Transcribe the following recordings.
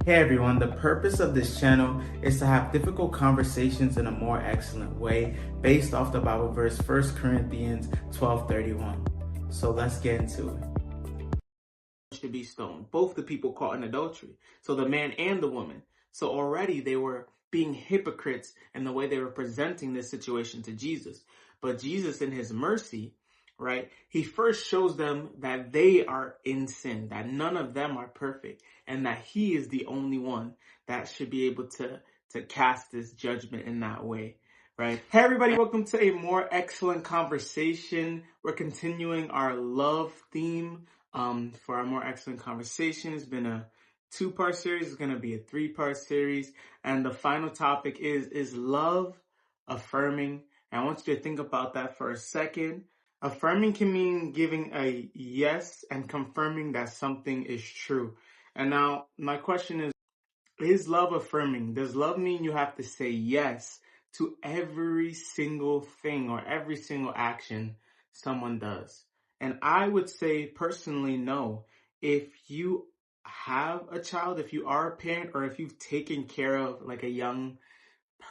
Hey everyone, the purpose of this channel is to have difficult conversations in a more excellent way based off the Bible verse 1 Corinthians 12:31. So let's get into it. To be stoned, both the people caught in adultery, so the man and the woman. So already they were being hypocrites in the way they were presenting this situation to Jesus. But Jesus, in his mercy, right, he first shows them that they are in sin, that none of them are perfect, and that he is the only one that should be able to cast this judgment in that way, right? Hey everybody, welcome to a more excellent conversation. We're continuing our love theme for our more excellent conversation. It's been a 2-part series. It's going to be a 3-part series, and the final topic is love affirming. And I want you to think about that for a second. Affirming can mean giving a yes and confirming that something is true. And now my question is love affirming? Does love mean you have to say yes to every single thing or every single action someone does? And I would say personally, no. If you have a child, if you are a parent, or if you've taken care of like a young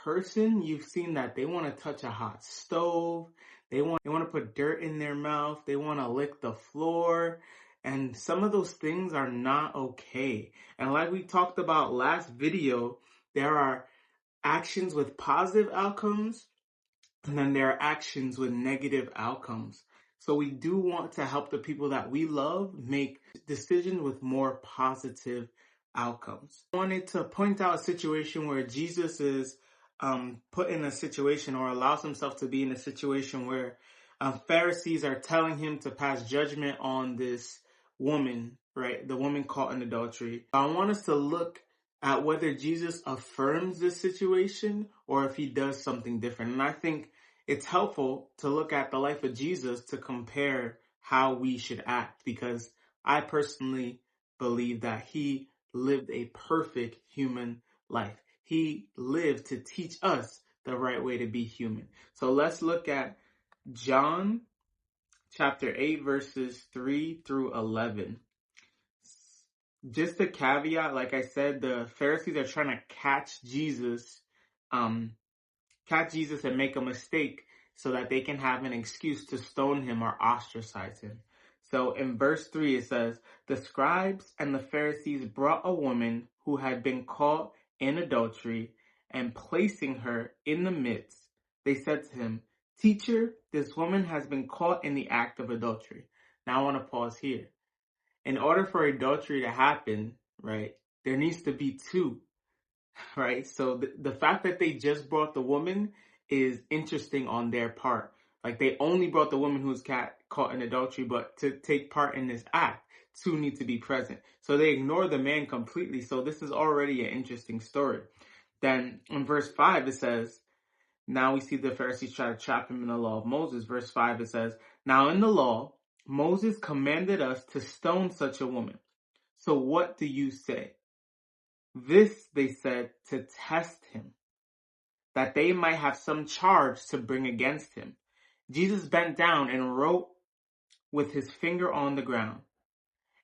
person, you've seen that they want to touch a hot stove, they want to put dirt in their mouth, they want to lick the floor, and some of those things are not okay. And like we talked about last video, there are actions with positive outcomes, and then there are actions with negative outcomes. So we do want to help the people that we love make decisions with more positive outcomes. I wanted to point out a situation where Jesus is put in a situation, or allows himself to be in a situation where Pharisees are telling him to pass judgment on this woman, right? The woman caught in adultery. I want us to look at whether Jesus affirms this situation or if he does something different. And I think it's helpful to look at the life of Jesus to compare how we should act, because I personally believe that he lived a perfect human life. He lived to teach us the right way to be human. So let's look at John chapter 8, verses 3 through 11. Just a caveat, like I said, the Pharisees are trying to catch Jesus and make a mistake so that they can have an excuse to stone him or ostracize him. So in verse 3 it says, "The scribes and the Pharisees brought a woman who had been caught in adultery, and placing her in the midst, they said to him, 'Teacher, this woman has been caught in the act of adultery.'" Now I want to pause here. In order for adultery to happen, right, there needs to be two, right? So the fact that they just brought the woman is interesting on their part. Like, they only brought the woman who's caught in adultery, but to take part in this act, two need to be present. So they ignore the man completely. So this is already an interesting story. Then in verse 5 it says, now we see the Pharisees try to trap him in the law of Moses. Verse 5 it says, "Now in the law, Moses commanded us to stone such a woman. So what do you say?" This they said to test him, that they might have some charge to bring against him. Jesus bent down and wrote with his finger on the ground.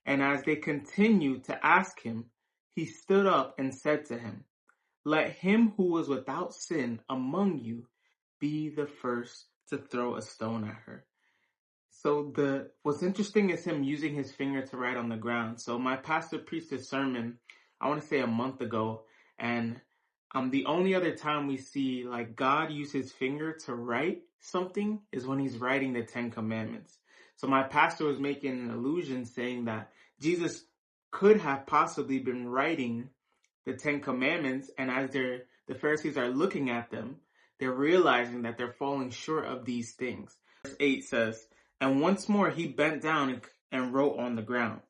And as they continued to ask him, he stood up and said to him, "Let him who is without sin among you be the first to throw a stone at her." So what's interesting is him using his finger to write on the ground. So my pastor preached a sermon, I want to say a month ago, and the only other time we see like God use his finger to write something is when he's writing the 10 Commandments. So my pastor was making an allusion saying that Jesus could have possibly been writing the 10 Commandments, and as the Pharisees are looking at them, they're realizing that they're falling short of these things. Verse 8 says, "And once more he bent down and wrote on the ground."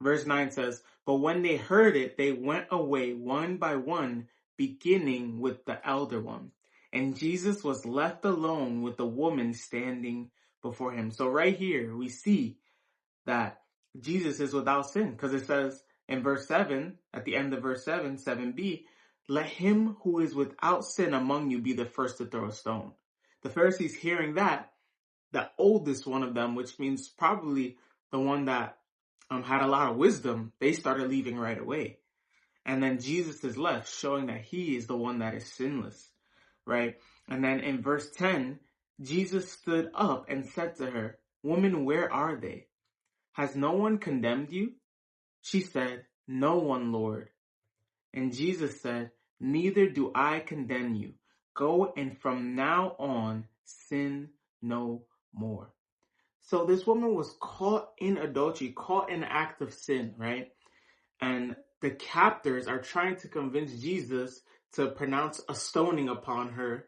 Verse 9 says, "But when they heard it, they went away one by one, beginning with the elder one. And Jesus was left alone with the woman standing before him." So right here, we see that Jesus is without sin, because it says in verse 7, at the end of verse 7, 7b, "Let him who is without sin among you be the first to throw a stone." The Pharisees hearing that, the oldest one of them, which means probably the one that had a lot of wisdom, they started leaving right away. And then Jesus is left, showing that he is the one that is sinless, right? And then in verse 10, Jesus stood up and said to her, "Woman, where are they? Has no one condemned you?" She said, "No one, Lord." And Jesus said, "Neither do I condemn you. Go, and from now on sin no more." So this woman was caught in adultery, caught in an act of sin, right? And the captors are trying to convince Jesus to pronounce a stoning upon her,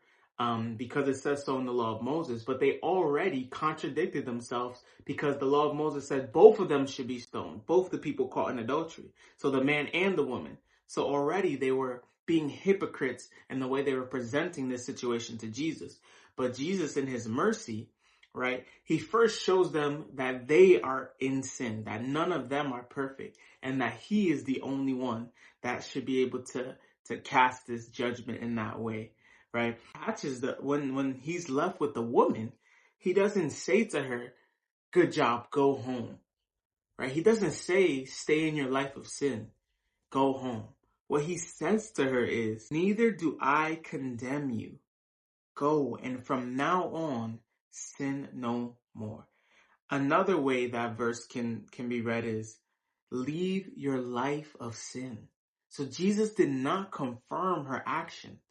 because it says so in the law of Moses. But they already contradicted themselves, because the law of Moses said both of them should be stoned, both the people caught in adultery, so the man and the woman. So already they were being hypocrites in the way they were presenting this situation to Jesus. But Jesus, in his mercy, right, he first shows them that they are in sin, that none of them are perfect, and that he is the only one that should be able to cast this judgment in that way, right? Catches the when he's left with the woman, he doesn't say to her, "Good job, go home," right? He doesn't say, "Stay in your life of sin, go home." What he says to her is, "Neither do I condemn you. Go, and from now on, sin no more." Another way that verse can be read is, "Leave your life of sin." So Jesus did not confirm her action.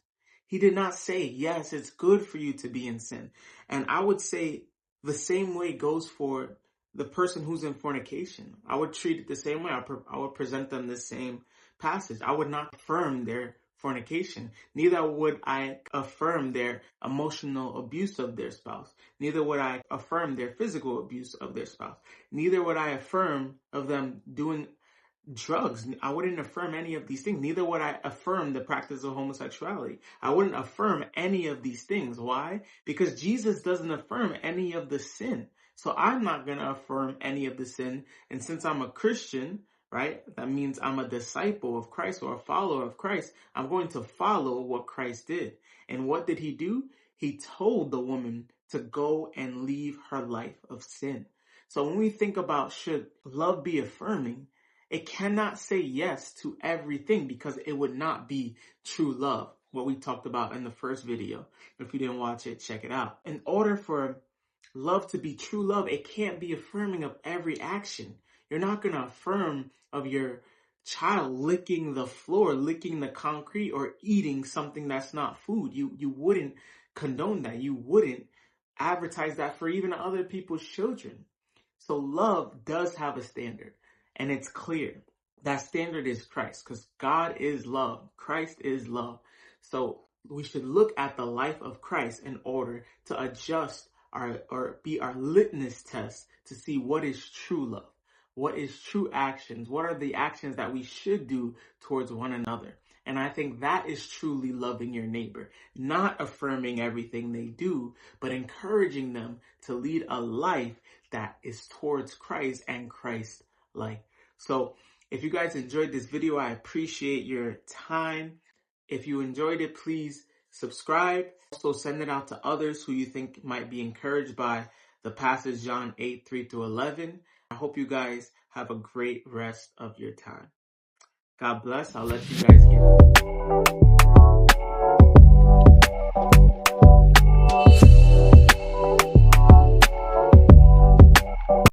He did not say, "Yes, it's good for you to be in sin." And I would say the same way goes for the person who's in fornication. I would treat it the same way. I would present them the same passage. I would not affirm their fornication. Neither would I affirm their emotional abuse of their spouse. Neither would I affirm their physical abuse of their spouse. Neither would I affirm of them doing drugs. I wouldn't affirm any of these things. Neither would I affirm the practice of homosexuality. I wouldn't affirm any of these things. Why? Because Jesus doesn't affirm any of the sin. So I'm not going to affirm any of the sin. And since I'm a Christian, right, that means I'm a disciple of Christ or a follower of Christ. I'm going to follow what Christ did. And what did he do? He told the woman to go and leave her life of sin. So when we think about should love be affirming, it cannot say yes to everything, because it would not be true love, what we talked about in the first video. If you didn't watch it, check it out. In order for love to be true love, it can't be affirming of every action. You're not going to affirm of your child licking the floor, licking the concrete, or eating something that's not food. You wouldn't condone that. You wouldn't advertise that for even other people's children. So love does have a standard. And it's clear. That standard is Christ, because God is love. Christ is love. So we should look at the life of Christ in order to adjust or be our litmus test to see what is true love. What is true actions? What are the actions that we should do towards one another? And I think that is truly loving your neighbor, not affirming everything they do, but encouraging them to lead a life that is towards Christ and Christ like. So if you guys enjoyed this video, I appreciate your time. If you enjoyed it, please subscribe. Also send it out to others who you think might be encouraged by the passage John 8:3-11. I hope you guys have a great rest of your time. God bless. I'll let you guys get